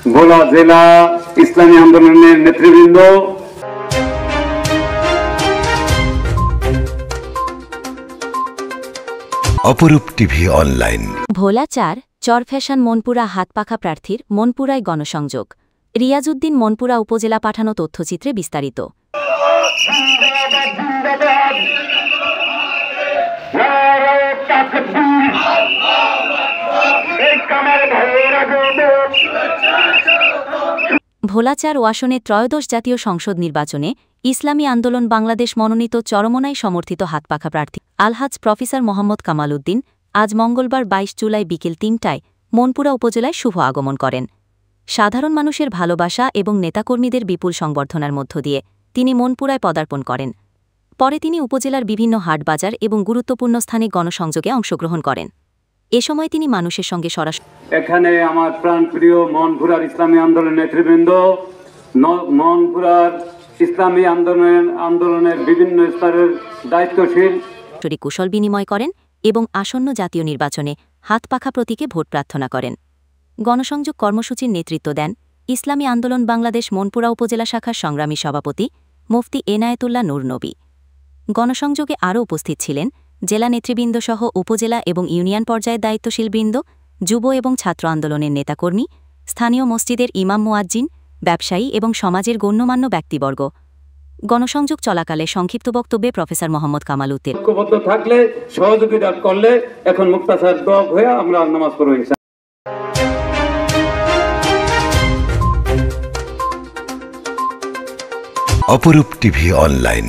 ভোলা জেলা ইসলামী আন্দোলনের নেতৃবৃন্দ, অপরূপ টিভি অনলাইন। ভোলা ৪ চরফ্যাশন মনপুরা হাতপাখা প্রার্থীর মনপুরায় গণসংযোগ। রিয়াজউদ্দিন মনপুরা উপজেলা পাঠানো তথ্যচিত্রে বিস্তারিত। ভোলা ৪ আসনে ত্রয়োদশ জাতীয় সংসদ নির্বাচনে ইসলামী আন্দোলন বাংলাদেশ মনোনীত চরমোনাই সমর্থিত হাতপাখা প্রার্থী আলহাজ প্রফেসর মোহাম্মদ কামাল উদ্দিন আজ মঙ্গলবার ২২ জুলাই বিকেল ৩টায় মনপুরা উপজেলায় শুভ আগমন করেন। সাধারণ মানুষের ভালোবাসা এবং নেতাকর্মীদের বিপুল সংবর্ধনার মধ্য দিয়ে তিনি মনপুরায় পদার্পণ করেন। পরে তিনি উপজেলার বিভিন্ন হাটবাজার এবং গুরুত্বপূর্ণ স্থানে গণসংযোগে অংশগ্রহণ করেন। এ সময় তিনি মানুষের সঙ্গে সরাসরি এখানে আমার প্রাণপ্রিয় মনপুরার ইসলামী আন্দোলনের নেতৃবৃন্দ, মনপুরার ইসলামী আন্দোলনের বিভিন্ন স্তরের দায়িত্বশীল কুশল বিনিময় করেন এবং আসন্ন জাতীয় নির্বাচনে হাতপাখা প্রতীকে ভোট প্রার্থনা করেন। গণসংযোগ কর্মসূচির নেতৃত্ব দেন ইসলামী আন্দোলন বাংলাদেশ মনপুরা উপজেলা শাখার সংগ্রামী সভাপতি মুফতি এনায়েতুল্লাহ নূর নবী। গণসংযোগে আরও উপস্থিত ছিলেন জেলা নেতৃবৃন্দসহ উপজেলা এবং ইউনিয়ন পর্যায়ের দায়িত্বশীলবৃন্দ, যুব এবং ছাত্র আন্দোলনের নেতাকর্মী, স্থানীয় মসজিদের ইমাম মুয়াজ্জিন, ব্যবসায়ী এবং সমাজের গণ্যমান্য ব্যক্তিবর্গ। গণসংযোগ চলাকালে সংক্ষিপ্ত বক্তব্যে প্রফেসর মোহাম্মদ কামাল উদ্দিন ঐক্যবদ্ধ থাকলে, সহযোগিতা করলে এখন মুক্তাসার দোয়া হয়ে আমরা নামাজ পড়ব ইনশাআল্লাহ। অপরূপ টিভি অনলাইন।